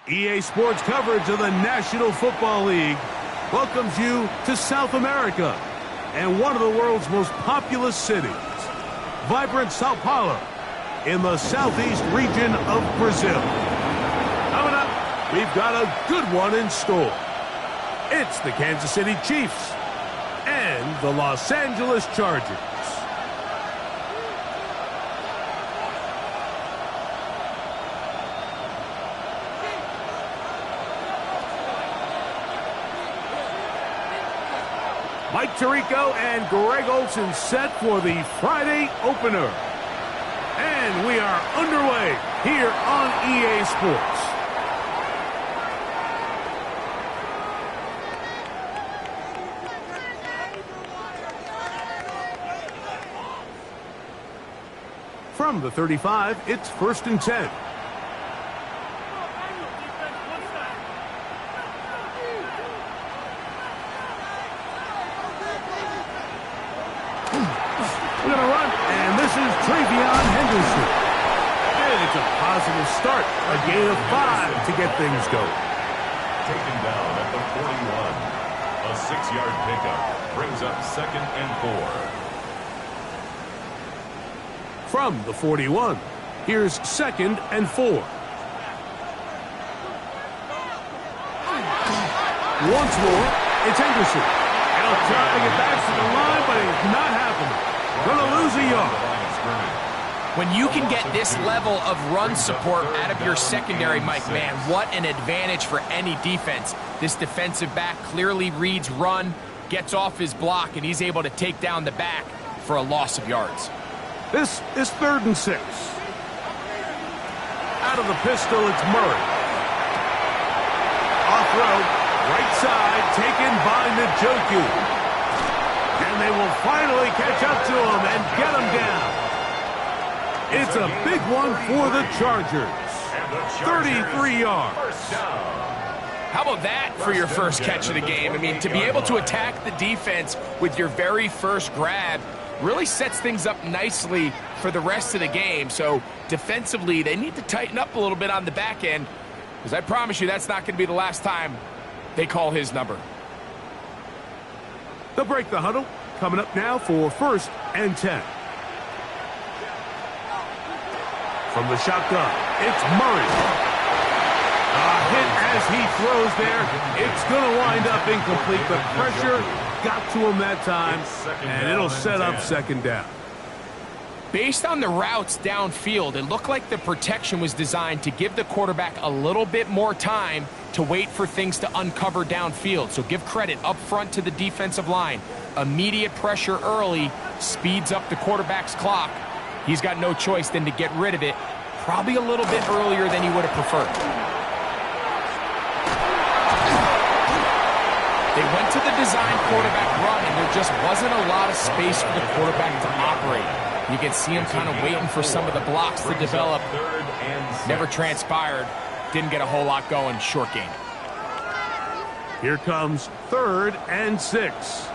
EA Sports coverage of the National Football League welcomes you to South America and one of the world's most populous cities, vibrant Sao Paulo in the southeast region of Brazil. Coming up, we've got a good one in store. It's the Kansas City Chiefs and the Los Angeles Chargers. Mike Tirico and Greg Olsen set for the Friday opener. And we are underway here on EA Sports. From the 35, it's 1st and 10. We're going to run, and this is Travion Henderson. And it's a positive start, a gain of 5 to get things going. Taken down at the 41. A 6-yard pickup brings up 2nd and 4. From the 41, here's 2nd and 4. Once more, it's Henderson. And he'll try to get back to the line, but it's not happening. Gonna lose a yard. When you can get this level of run support out of your secondary, Mike, man, what an advantage for any defense. This defensive back clearly reads run, gets off his block, and he's able to take down the back for a loss of yards. This is 3rd and 6. Out of the pistol, it's Murray. Off road, right side, taken by Njoku. And they will finally catch up to him and get him down. It's a big one for the Chargers. 33 yards. How about that for your first catch of the game? I mean, to be able to attack the defense with your very first grab really sets things up nicely for the rest of the game. So defensively, they need to tighten up a little bit on the back end, because I promise you that's not going to be the last time they call his number. They'll break the huddle. Coming up now for 1st and 10. From the shotgun, it's Murray. A hit as he throws there. It's going to wind up incomplete. The pressure got to him that time, and it'll set up 2nd down. Based on the routes downfield, it looked like the protection was designed to give the quarterback a little bit more time to wait for things to uncover downfield. So give credit up front to the defensive line. Immediate pressure early speeds up the quarterback's clock. He's got no choice than to get rid of it, probably a little bit earlier than he would have preferred. They went to the design quarterback run, and there just wasn't a lot of space for the quarterback to operate. You can see him kind of waiting for some of the blocks to develop. Never transpired. Didn't get a whole lot going. Short game. Here comes 3rd and 6.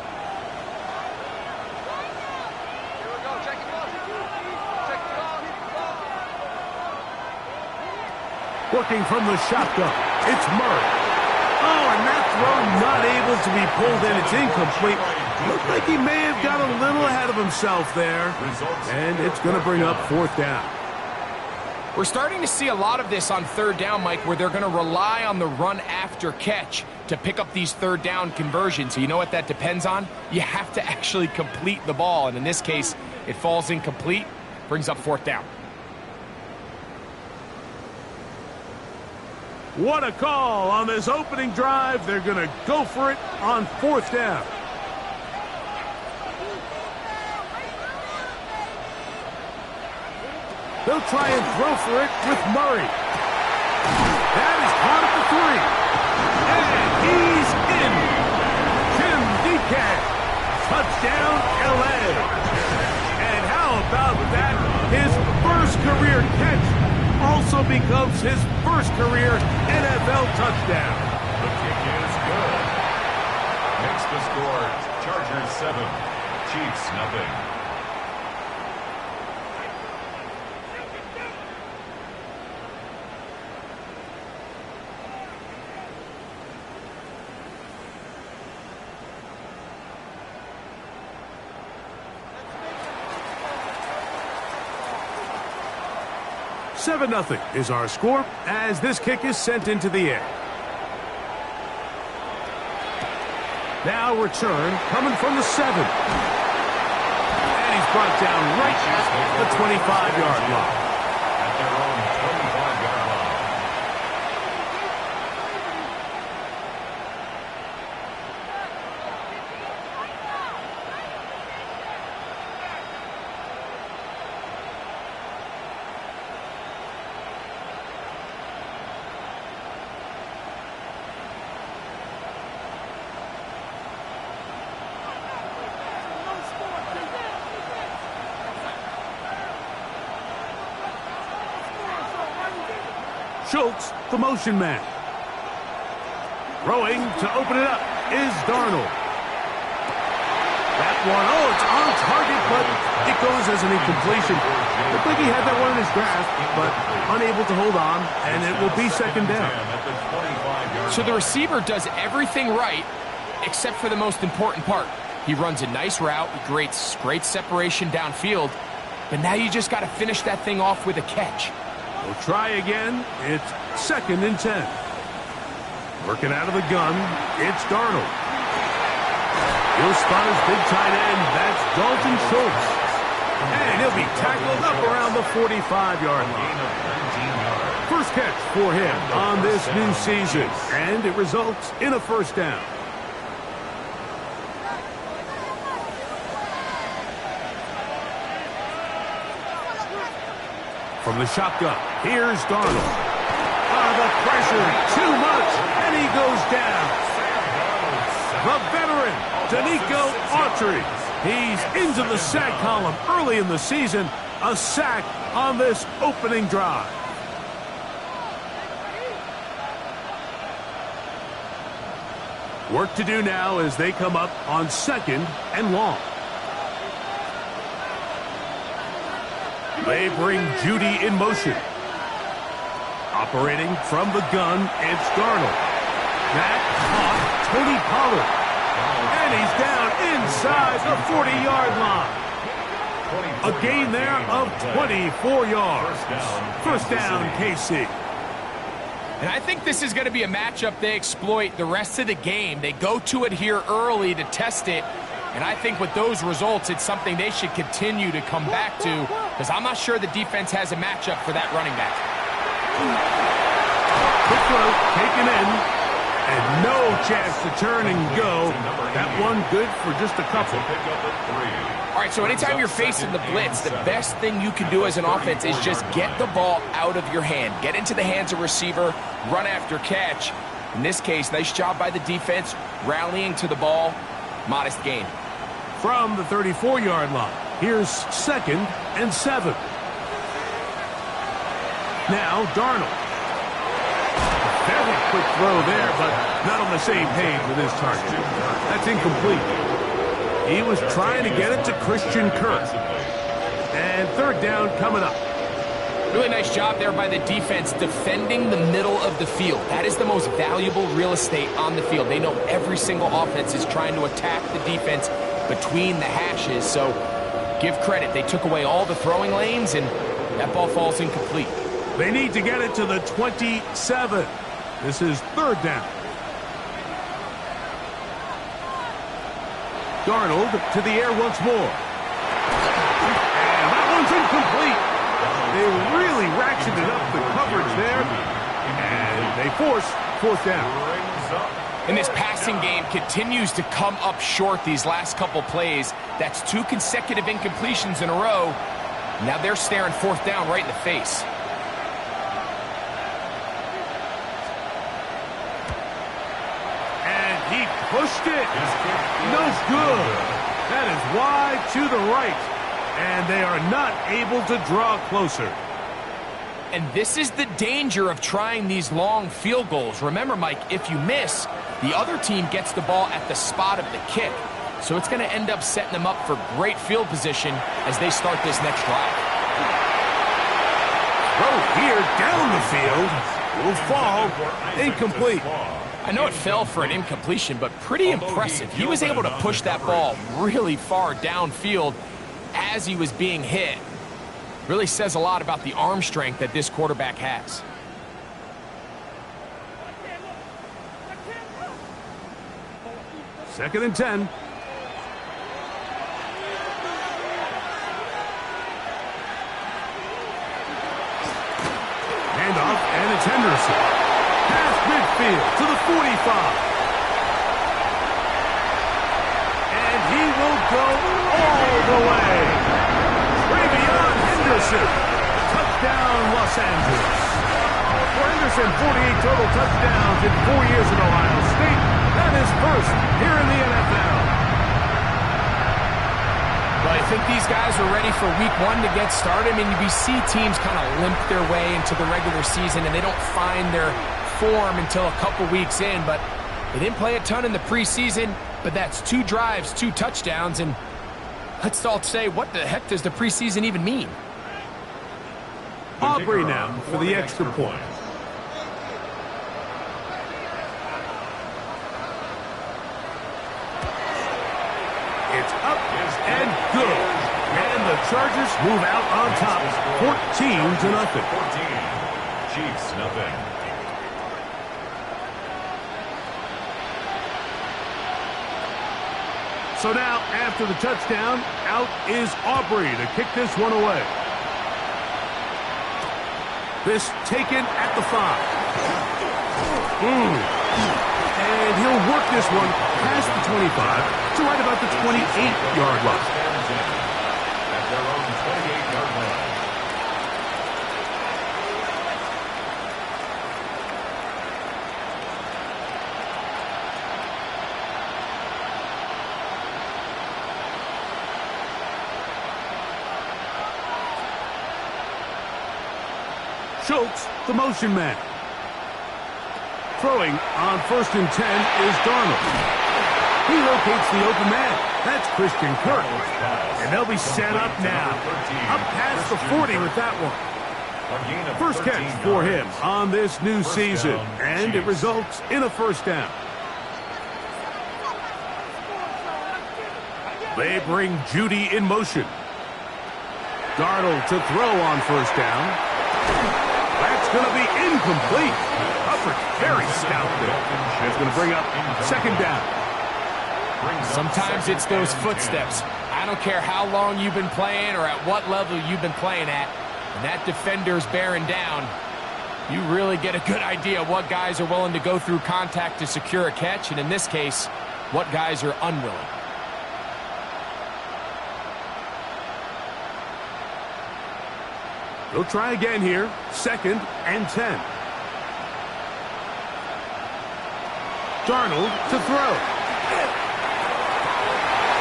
Working from the shotgun, it's Murray. Oh, and that throw not able to be pulled in. It's incomplete. Looked like he may have got a little ahead of himself there. And it's going to bring up 4th down. We're starting to see a lot of this on 3rd down, Mike, where they're going to rely on the run after catch to pick up these 3rd down conversions. So you know what that depends on? You have to actually complete the ball. And in this case, it falls incomplete, brings up 4th down. What a call on this opening drive. They're going to go for it on 4th down. They'll try and throw for it with Murray. That is caught at the 3. And he's in. Jim DeCat. Touchdown, L.A. And how about that? His first career catch also becomes his first career NFL touchdown. The kick is good. Makes the score Chargers 7, Chiefs nothing. 7-0 is our score as this kick is sent into the air. Now return coming from the 7. And he's brought down right at the 25-yard line. At their own 25-yard line. Schultz, the motion man. Throwing to open it up is Darnold. That one, it's on target, but it goes as an incompletion. Looked like he had that one in his grasp, but unable to hold on, and it will be second down. So the receiver does everything right, except for the most important part. He runs a nice route, he creates great separation downfield, but now you just got to finish that thing off with a catch. We'll try again. It's 2nd and 10. Working out of the gun, it's Darnold. He'll spot his big tight end. That's Dalton Schultz. And he'll be tackled up around the 45-yard line. First catch for him on this new season. And it results in a first down. From the shotgun, here's Darnold. The pressure, too much, and he goes down. The veteran, Danico Autry. He's into the sack column early in the season. A sack on this opening drive. Work to do now as they come up on 2nd and long. They bring Judy in motion. Operating from the gun, it's Darnold. That caught Tony Pollard. And he's down inside the 40-yard line. A gain there of 24 yards. First down, KC. And I think this is going to be a matchup they exploit the rest of the game. They go to it here early to test it. And I think with those results, it's something they should continue to come back to, because I'm not sure the defense has a matchup for that running back. Quick throw, taken in, and no chance to turn and go. That one good for just a couple. All right, so anytime you're facing the blitz, the best thing you can do as an offense is just get the ball out of your hand. Get into the hands of receiver, run after catch. In this case, nice job by the defense, rallying to the ball. Modest gain. From the 34-yard line, here's 2nd and 7. Now Darnold. Very quick throw there, but not on the same page with his target. That's incomplete. He was trying to get it to Christian Kirk. And 3rd down coming up. Really nice job there by the defense defending the middle of the field. That is the most valuable real estate on the field. They know every single offense is trying to attack the defense between the hashes. So give credit. They took away all the throwing lanes, and that ball falls incomplete. They need to get it to the 27. This is 3rd down. Darnold to the air once more. And that one's incomplete. They really ratcheted up the coverage there, and they force 4th down. And this passing game continues to come up short these last couple plays. That's 2 consecutive incompletions in a row. Now they're staring 4th down right in the face. And he pushed it. No good. That is wide to the right. And they are not able to draw closer. And this is the danger of trying these long field goals. Remember, Mike, if you miss, the other team gets the ball at the spot of the kick. So it's going to end up setting them up for great field position as they start this next drive. Throw here down the field. Will fall. Incomplete. I know it fell for an incompletion, but pretty impressive. He was able to push that ball really far downfield as he was being hit. Really says a lot about the arm strength that this quarterback has. Second and 10. Handoff, and it's Henderson. Past midfield to the 45. And he will go all the way. Travion Henderson. Touchdown, Los Angeles. For Henderson, 48 total touchdowns in 4 years at Ohio State. That is first here in the NFL. Well, I think these guys are ready for week 1 to get started. I mean, we see teams kind of limp their way into the regular season, and they don't find their form until a couple weeks in. But they didn't play a ton in the preseason, but that's 2 drives, 2 touchdowns. And let's all say, what the heck does the preseason even mean? Aubrey now for the extra point. It's up and good. And the Chargers move out on top, 14-0. 14. Chiefs, nothing. So now, after the touchdown, out is Aubrey to kick this one away. This taken at the 5. And he'll work this one past the 25 to right about the 28-yard line. At their own 28-yard line. Schultz, the motion man. Throwing on 1st and 10 is Darnold. He locates the open man. That's Christian Kirk. And they'll be set up now. Up past the 40 with that one. First catch for him on this new season. And it results in a first down. They bring Judy in motion. Darnold to throw on 1st down. That's going to be incomplete. Coverage very stout there. It's going to bring up 2nd down. Sometimes it's those footsteps. I don't care how long you've been playing or at what level you've been playing at. When that defender's bearing down, you really get a good idea of what guys are willing to go through contact to secure a catch, and in this case, what guys are unwilling. They'll try again here. 2nd and 10. Darnold to throw.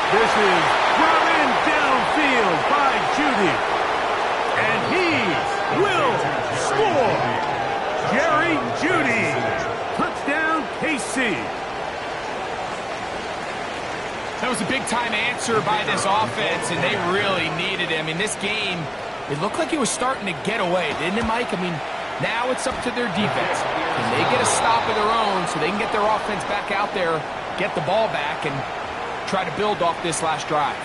This is brought in downfield by Judy. And he will score. Jerry Judy. Touchdown, KC. That was a big-time answer by this offense, and they really needed him. In this game, it looked like he was starting to get away, didn't it, Mike? I mean, now it's up to their defense. Can they get a stop of their own so they can get their offense back out there, get the ball back, and try to build off this last drive?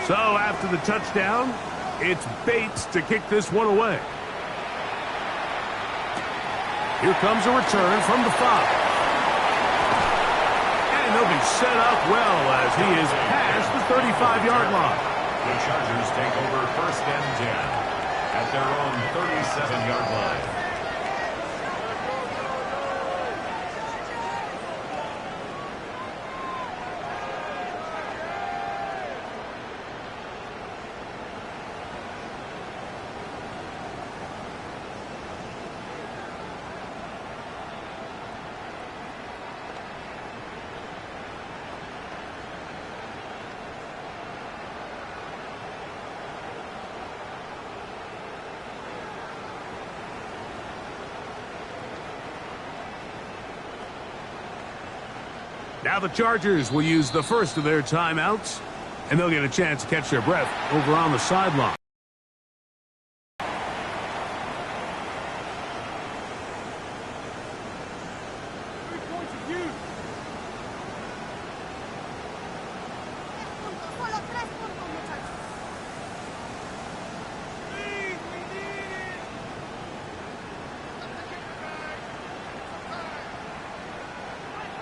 So after the touchdown, it's Bates to kick this one away. Here comes a return from the 5. And they'll be set up well as he is past the 35-yard line. The Chargers take over 1st and 10 at their own 37-yard line. Now the Chargers will use the first of their timeouts, and they'll get a chance to catch their breath over on the sideline.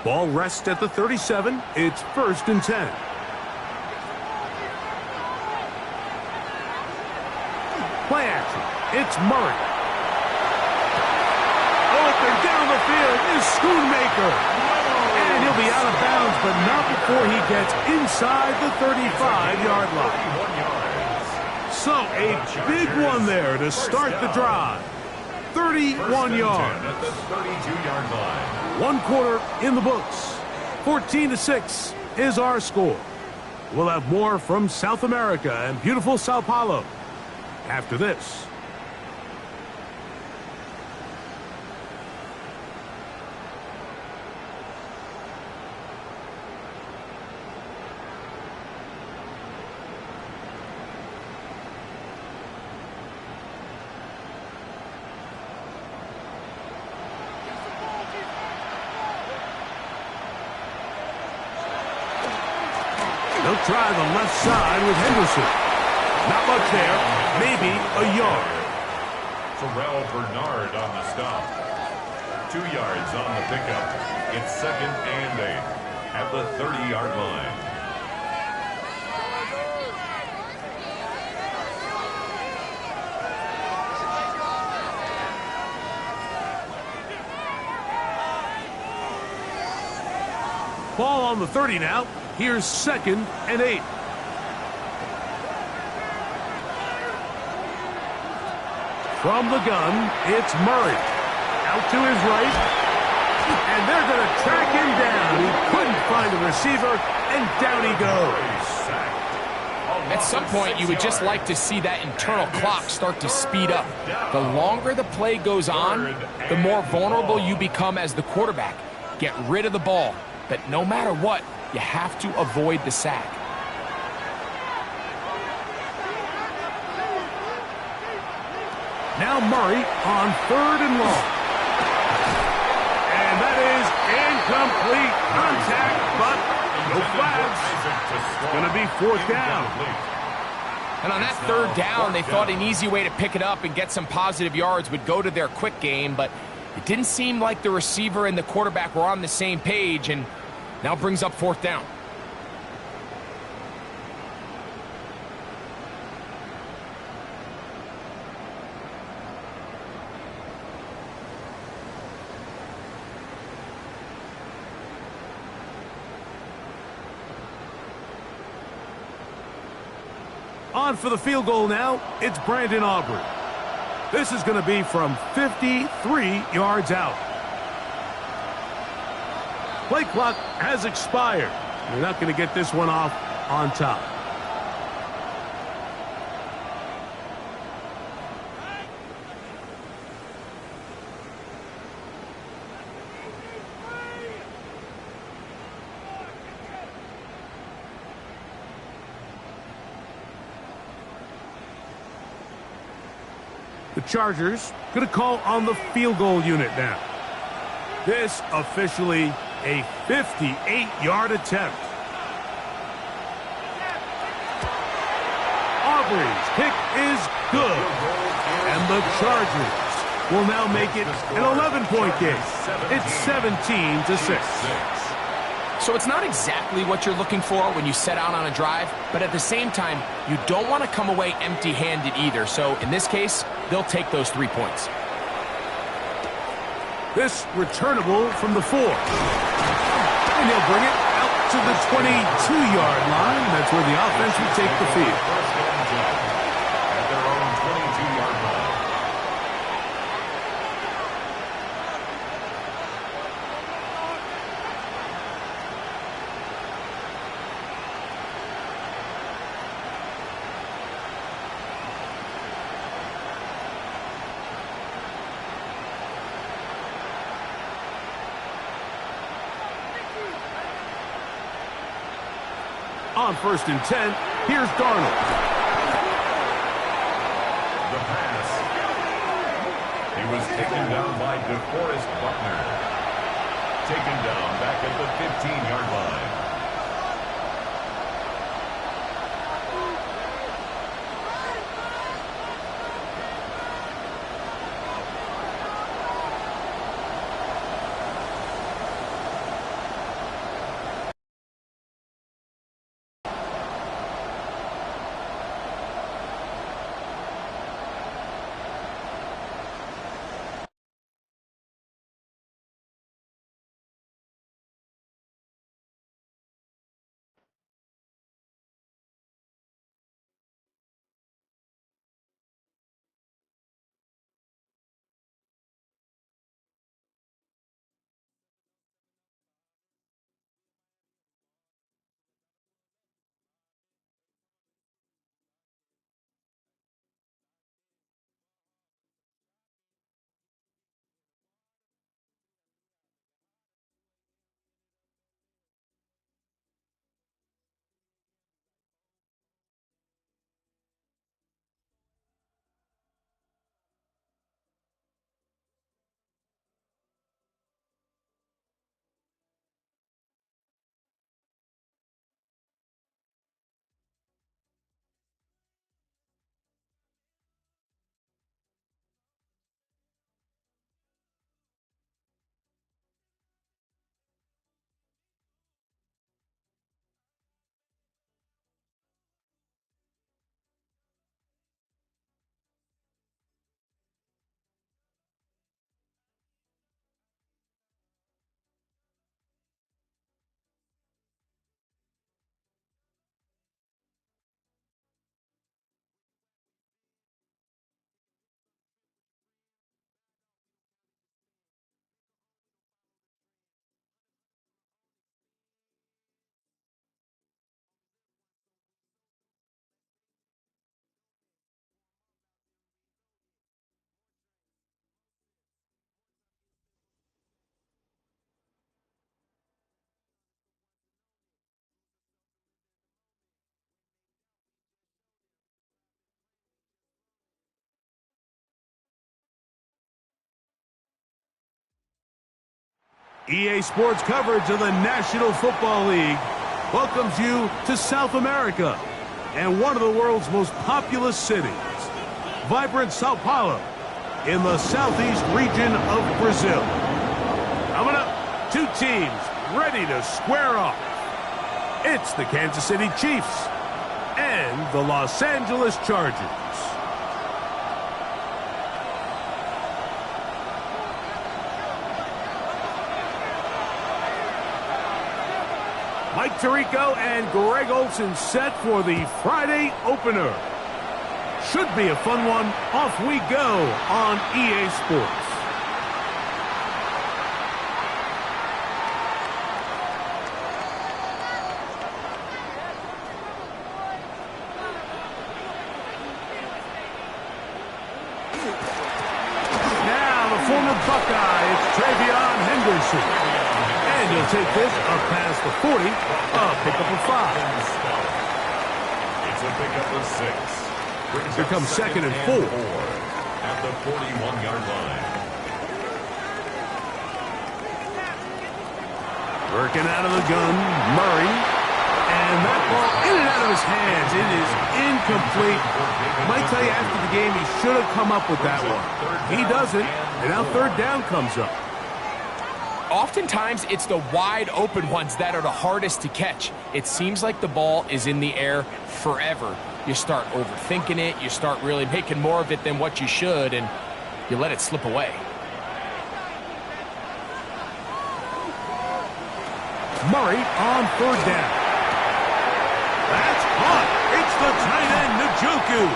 Ball rests at the 37. It's 1st and 10. Play action. It's Murray. Open down the field is Schoonmaker. And he'll be out of bounds, but not before he gets inside the 35-yard line. So a big one there to start the drive. 31 yards. At the 32-yard line. 1 quarter in the books. 14-6 is our score. We'll have more from South America and beautiful Sao Paulo after this. They'll try the left side with Henderson. Not much there. Maybe a yard. Terrell Bernard on the stop. 2 yards on the pickup. It's 2nd and 8 at the 30-yard line. Ball on the 30 now. Here's 2nd and 8. From the gun, it's Murray. Out to his right. And they're going to track him down. He couldn't find a receiver, and down he goes. At some point, you would just like to see that internal clock start to speed up. The longer the play goes on, the more vulnerable you become as the quarterback. Get rid of the ball. But no matter what, you have to avoid the sack. Now Murray on 3rd and long. And that is incomplete contact, but no flags. It's going to be 4th down. And on that 3rd down, they thought an easy way to pick it up and get some positive yards would go to their quick game, but it didn't seem like the receiver and the quarterback were on the same page, and now brings up 4th down. On for the field goal now, it's Brandon Aubrey. This is going to be from 53 yards out. Play clock has expired. You're not going to get this one off on top. The Chargers going to call on the field goal unit now. This officially a 58-yard attempt. Aubrey's kick is good. And the Chargers will now make it an 11-point game. It's 17-6. So it's not exactly what you're looking for when you set out on a drive, but at the same time, you don't want to come away empty-handed either. So in this case, they'll take those 3 points. This returnable from the 4. And he'll bring it out to the 22-yard line. That's where the offense will take the field. At their own 22-yard line. On 1st and 10, here's Darnold. The pass. He was taken down by DeForest Buckner. Taken down back at the 15-yard line. EA Sports coverage of the National Football League welcomes you to South America and one of the world's most populous cities, vibrant Sao Paulo in the southeast region of Brazil. Coming up, two teams ready to square off. It's the Kansas City Chiefs and the Los Angeles Chargers. Mike Tirico and Greg Olsen set for the Friday opener. Should be a fun one. Off we go on EA Sports. Now the former Buckeye, it's Travion Henderson. And he'll take this up past the 40, pickup of 5. It's a pickup of 6. Here comes 2nd and 4. At the 41-yard line. Working out of the gun, Murray. And that ball in and out of his hands. It is incomplete. I might tell you after the game he should have come up with that one. He doesn't, and now 3rd down comes up. Oftentimes, it's the wide open ones that are the hardest to catch. It seems like the ball is in the air forever. You start overthinking it, you start really making more of it than what you should, and you let it slip away. Murray on 3rd down. That's caught. It's the tight end, Njoku.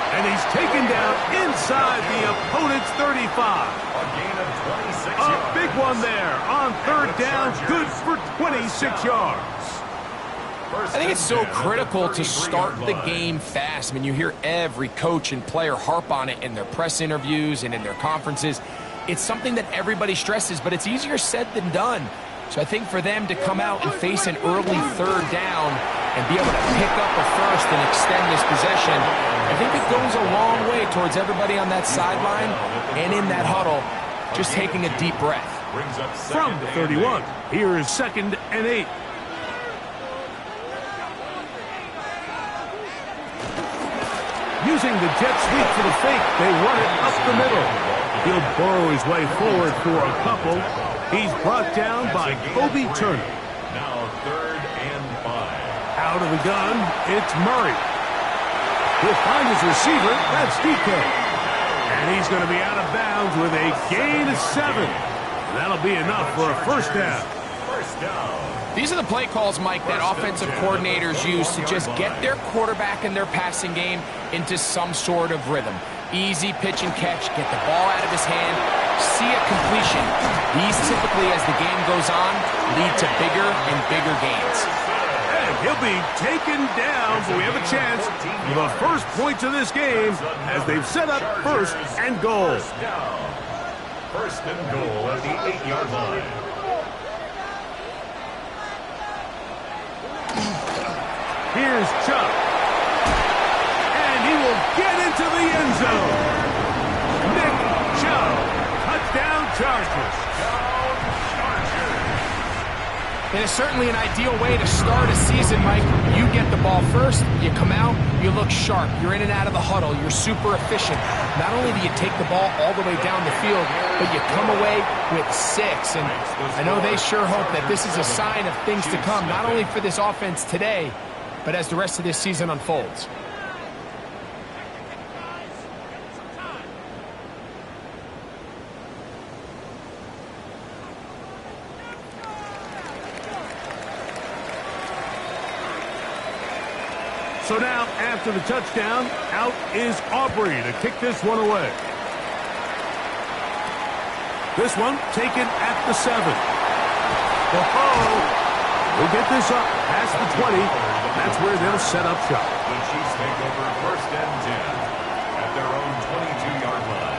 And he's taken down inside the opponent's 35. A gain of 26 yards. A big one there on 3rd down, good for 26 yards. I think it's so critical to start the game fast. I mean, you hear every coach and player harp on it in their press interviews and in their conferences. It's something that everybody stresses, but it's easier said than done. So I think for them to come out and face an early third down and be able to pick up a first and extend this possession, I think it goes a long way towards everybody on that sideline and in that huddle just taking a deep breath. From the 31, here is 2nd and 8. Using the jet sweep for the fake, they run it up the middle. He'll burrow his way forward for a couple. He's brought down by Kobe Turner. Now 3rd and 5. Out of the gun, it's Murray. He'll find his receiver, that's DK. And he's going to be out of bounds with a gain of 7. That'll be enough for a first down. First down. These are the play calls, Mike, that offensive coordinators use to just get their quarterback and their passing game into some sort of rhythm. Easy pitch and catch, get the ball out of his hand, see a completion. These typically, as the game goes on, lead to bigger and bigger gains. And he'll be taken down, but we have a chance for the first points of this game as they've set up 1st and goal. First down. 1st and goal at the 8-yard line. Here's Chubb. And he will get into the end zone. Nick Chubb. Touchdown Chargers. It is certainly an ideal way to start a season, Mike. You get the ball first, you come out, you look sharp, you're in and out of the huddle, you're super efficient. Not only do you take the ball all the way down the field, but you come away with 6. And I know they sure hope that this is a sign of things to come, not only for this offense today, but as the rest of this season unfolds. So now, after the touchdown, out is Aubrey to kick this one away. This one taken at the 7. We'll get this up past the 20. That's where they'll set up shop. The Chiefs take over 1st and 10 at their own 22-yard line.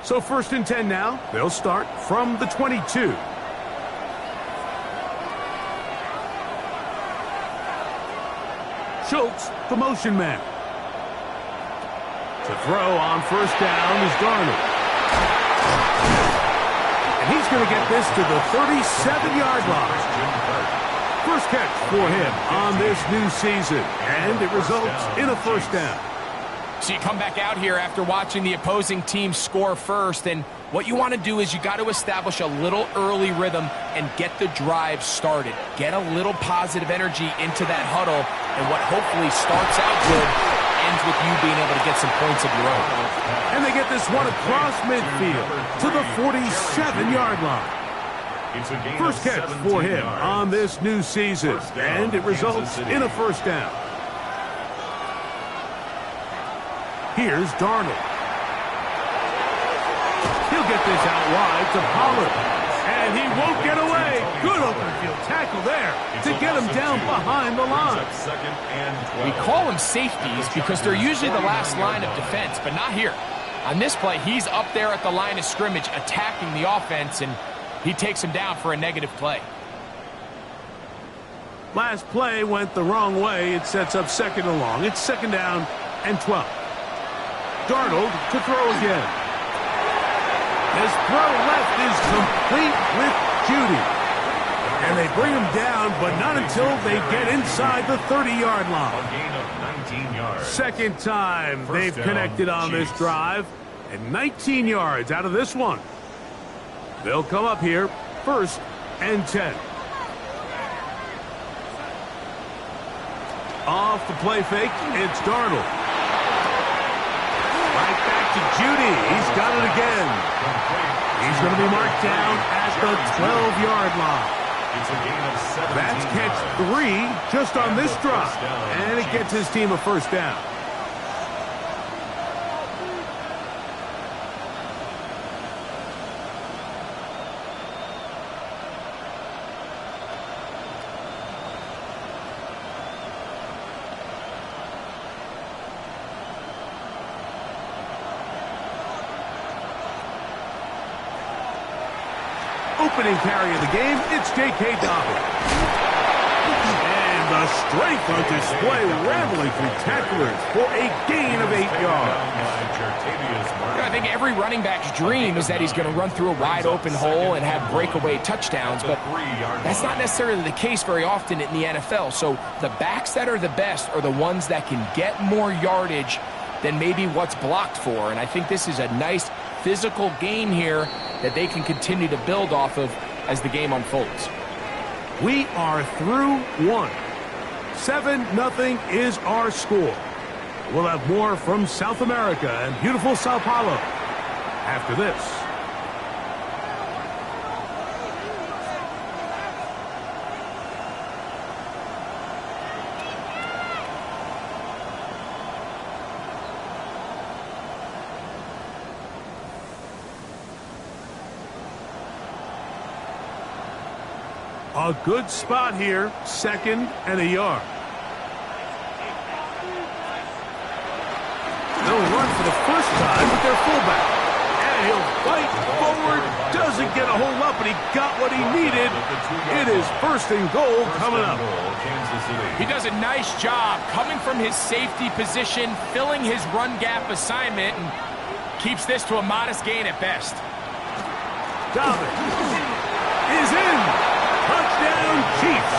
So 1st and 10 now. They'll start from the 22. Schultz, the motion man. To throw on 1st down is Darnold. And he's going to get this to the 37-yard line. First catch for him on this new season. And it results in a 1st down. So you come back out here after watching the opposing team score first, and what you want to do is you got to establish a little early rhythm and get the drive started. Get a little positive energy into that huddle, and what hopefully starts out good ends with you being able to get some points of your own. And they get this one across midfield to the 47-yard line. First catch for him on this new season, and it results in a 1st down. Here's Darnold. He'll get this out wide to Pollard. And he won't get away. Good open field tackle there to get him down behind the line. We call them safeties because they're usually the last line of defense, but not here. On this play, he's up there at the line of scrimmage attacking the offense, and he takes him down for a negative play. Last play went the wrong way. It sets up 2nd and long. It's 2nd down and 12. Darnold to throw again. His throw left is complete with Judy. And they bring him down, but not until they get inside the 30-yard line. A gain of 19 yards. 2nd time they've connected on this drive. And 19 yards out of this one. They'll come up here 1st and 10. Off the play fake, it's Darnold. Right back to Judy. He's got it again. He's going to be marked down at the 12-yard line. It's a gain of 17 That's catch 3 just on this drop. And it gets his team a 1st down. opening carry of the game, it's J.K. Dobbins. And the strength on display, rambling through tacklers for a gain of 8 yards. I think every running back's dream is that he's going to run through a wide open hole and have breakaway touchdowns, but that's not necessarily the case very often in the NFL. So the backs that are the best are the ones that can get more yardage than maybe what's blocked for. And I think this is a nice physical game here that they can continue to build off of as the game unfolds. We are through one. 7-0 is our score. We'll have more from South America and beautiful Sao Paulo after this. A good spot here, 2nd and a yard. They'll run for the first time with their fullback. And he'll fight forward, doesn't get a whole lot, but he got what he needed. It is 1st and goal coming up. He does a nice job coming from his safety position, filling his run gap assignment, and keeps this to a modest gain at best. Dobbins is in. Touchdown, Chiefs.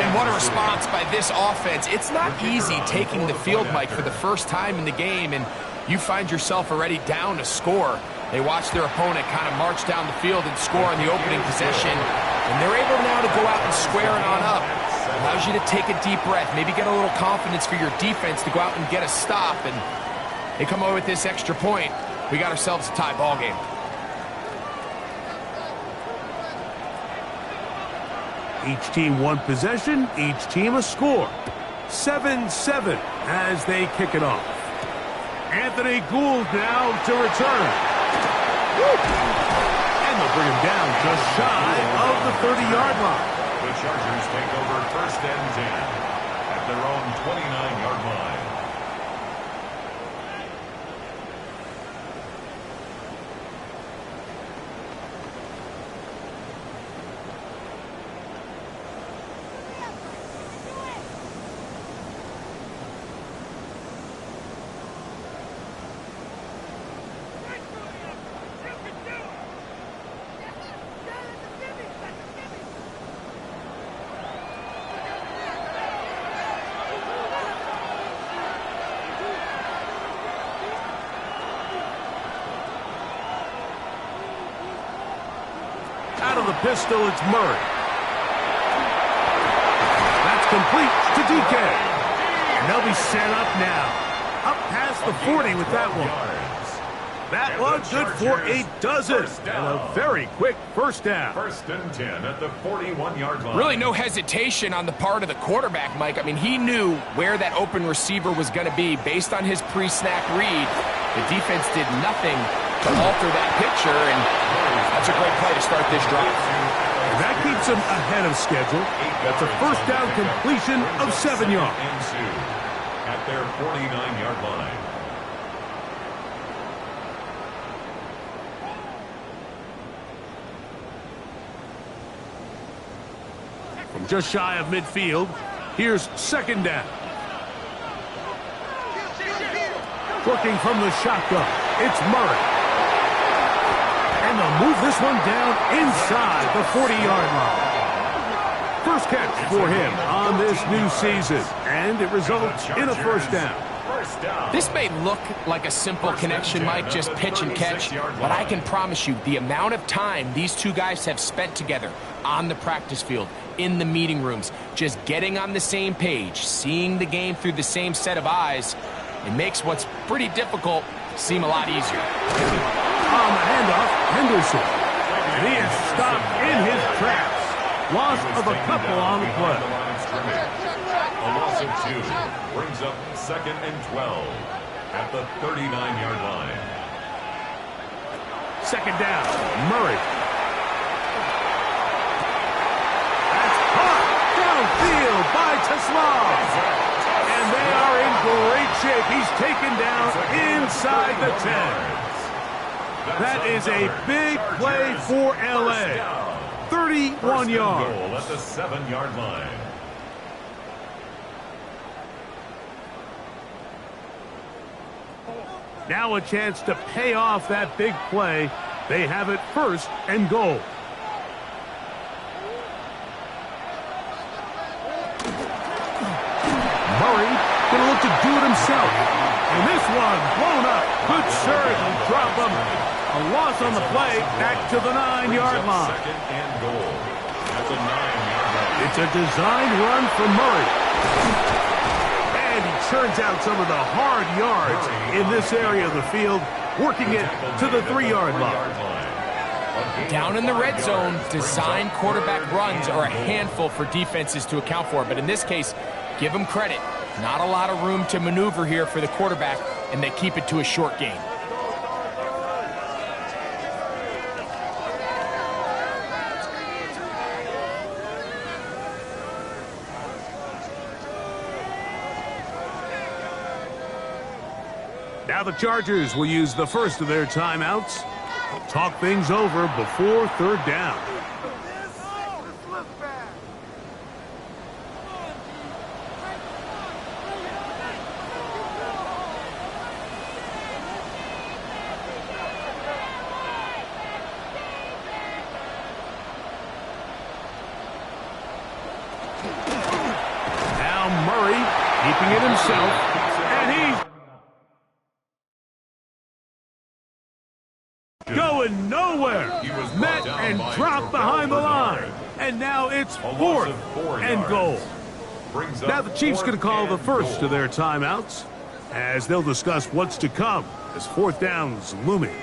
And what a response by this offense. It's not easy taking the field, Mike, for the first time in the game, and you find yourself already down to score. They watch their opponent kind of march down the field and score on the opening possession, and they're able now to go out and square it on up. Allows you to take a deep breath, maybe get a little confidence for your defense to go out and get a stop, and they come away with this extra point. We got ourselves a tie ball game. Each team one possession, each team a score. 7-7 as they kick it off. Anthony Gould now to return. And they'll bring him down just shy of the 30-yard line. The Chargers take over 1st and 10 at their own 29-yard line. Out of the pistol, it's Murray. That's complete to DK. And they'll be set up now. Up past the 40 with that one. That one good for a dozen. And a very quick first down. 1st and 10 at the 41-yard line. Really no hesitation on the part of the quarterback, Mike. I mean, he knew where that open receiver was going to be based on his pre-snap read. The defense did nothing to alter that picture, and that's a great play to start this drive. And that keeps them ahead of schedule. That's a first down completion of 7 yards. At their 49-yard line. From just shy of midfield, here's 2nd down. Working from the shotgun, it's Murray. And they'll move this one down inside the 40-yard line. First catch for him on this new season, and it results in a first down. This may look like a simple connection, Mike, just pitch and catch, but I can promise you the amount of time these two guys have spent together on the practice field, in the meeting rooms, just getting on the same page, seeing the game through the same set of eyes, it makes what's pretty difficult seem a lot easier. On the handoff, Henderson. And he is stopped in his tracks. Loss of a couple on the play. A loss of 2 brings up 2nd and 12 at the 39-yard line. 2nd down, Murray. That's caught downfield by Tesla. And they are in great shape. He's taken down inside the 10. That is a big play for LA. 31 yards. Goal at the 7-yard line. Now a chance to pay off that big play. They have it 1st and goal. Murray going to look to do it himself. And this one blown up. Good serve and drop him. A loss on the play, back to the 9-yard line. 2nd and goal at the 9-yard line. It's a designed run for Murray. And he churns out some of the hard yards in this area of the field, working it to the 3-yard line. Down in the red zone, designed quarterback runs are a handful for defenses to account for. But in this case, give them credit. Not a lot of room to maneuver here for the quarterback, and they keep it to a short gain. Now the Chargers will use the first of their timeouts. Talk things over before 3rd down. Now Murray keeping it himself, and he's going nowhere. Met and dropped behind the line. And now it's 4th and goal. Now the Chiefs going to call the first of their timeouts as they'll discuss what's to come as 4th down's looming.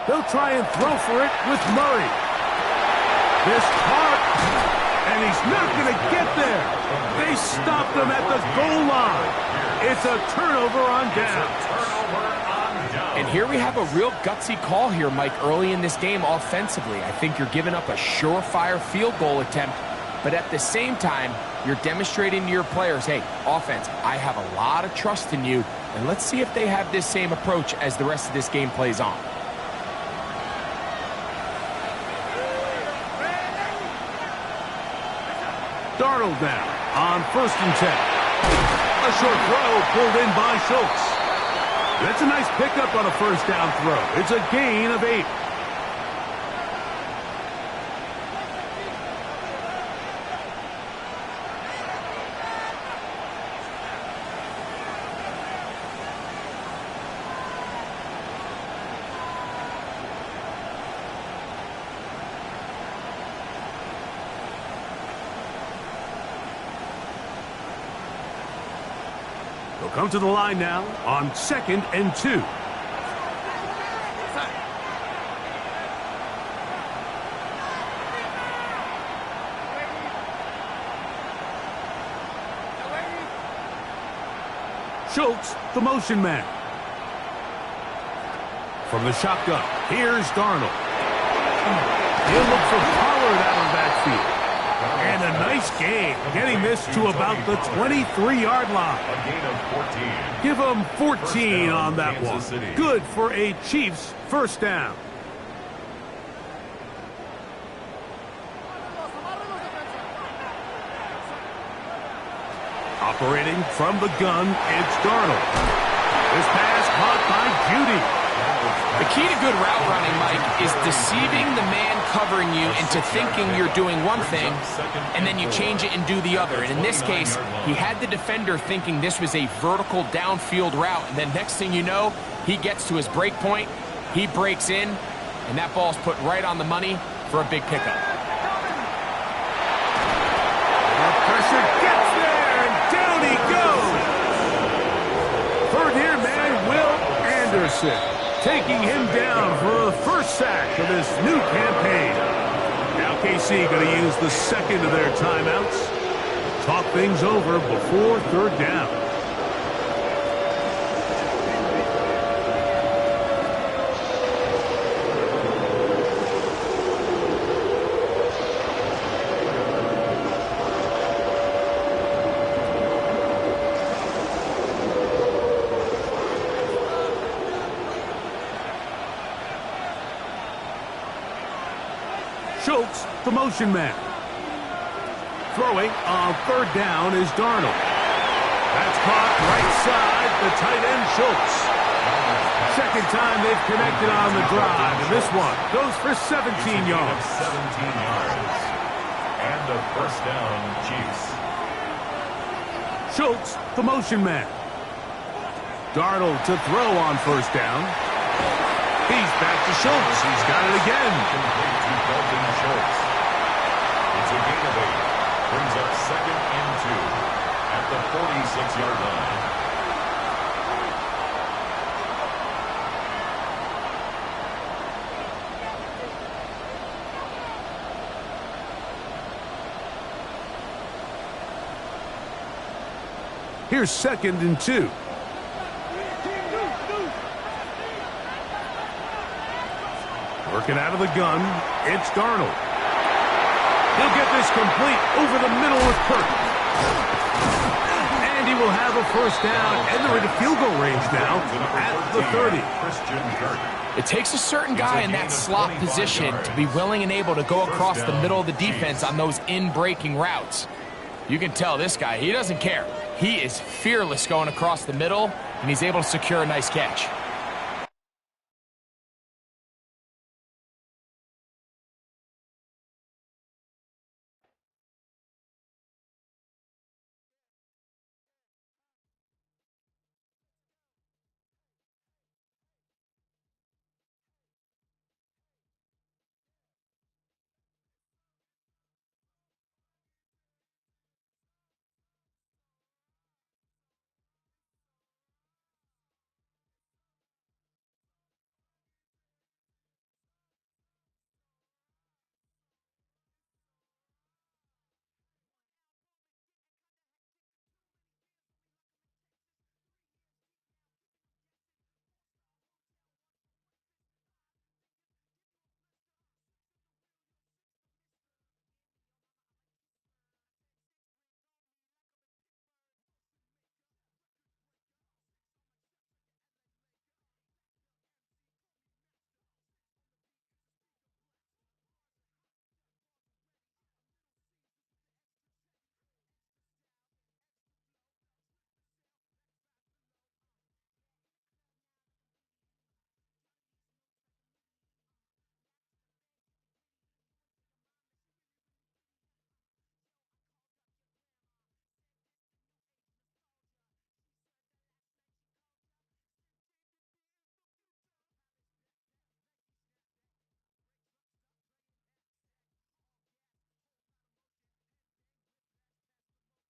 They'll try and throw for it with Murray. This caught, and he's not going to get there. They stopped him at the goal line. It's a turnover on down. And here we have a real gutsy call here, Mike, early in this game offensively. I think you're giving up a surefire field goal attempt, but at the same time, you're demonstrating to your players, hey, offense, I have a lot of trust in you, and let's see if they have this same approach as the rest of this game plays on. Darnold now on 1st and 10. A short throw pulled in by Schultz. That's a nice pickup on a 1st down throw. It's a gain of 8. They'll come to the line now on 2nd and 2. Schultz, the motion man. From the shotgun, here's Darnold. He'll look for Pollard out of that field. And a nice gain, getting this to about the 23-yard line. A gain of 14. Give them 14 on that one. Good for a Chiefs 1st down. Operating from the gun, it's Darnold. This pass caught by Judy. The key to good route running, Mike, is deceiving the man covering you into thinking you're doing one thing, and then you change it and do the other. And in this case, he had the defender thinking this was a vertical downfield route, and then next thing you know, he gets to his break point, he breaks in, and that ball's put right on the money for a big pickup. The pressure gets there, and down he goes. 3rd Anderson, taking him down for the first sack of this new campaign. Now KC going to use the second of their timeouts. Talk things over before third down. Schultz, the motion man. Throwing on third down is Darnold. That's caught right side, the tight end Schultz. Second time they've connected on the drive, and this one goes for 17 yards. 17 yards. And a first down, Chiefs. Schultz, the motion man. Darnold to throw on first down. He's back to Schultz. He's got it again. Complete to Dalton Schultz. It's a gain of 8. Brings up second and 2 at the 46-yard line. Here's second and 2. Working out of the gun, it's Darnold. He'll get this complete over the middle with Kirk. And he will have a first down, and they're into field goal range now at the 30. Christian Kirk. It takes a certain guy in that slot position to be willing and able to go across the middle of the defense on those in-breaking routes. You can tell this guy, he doesn't care. He is fearless going across the middle, and he's able to secure a nice catch.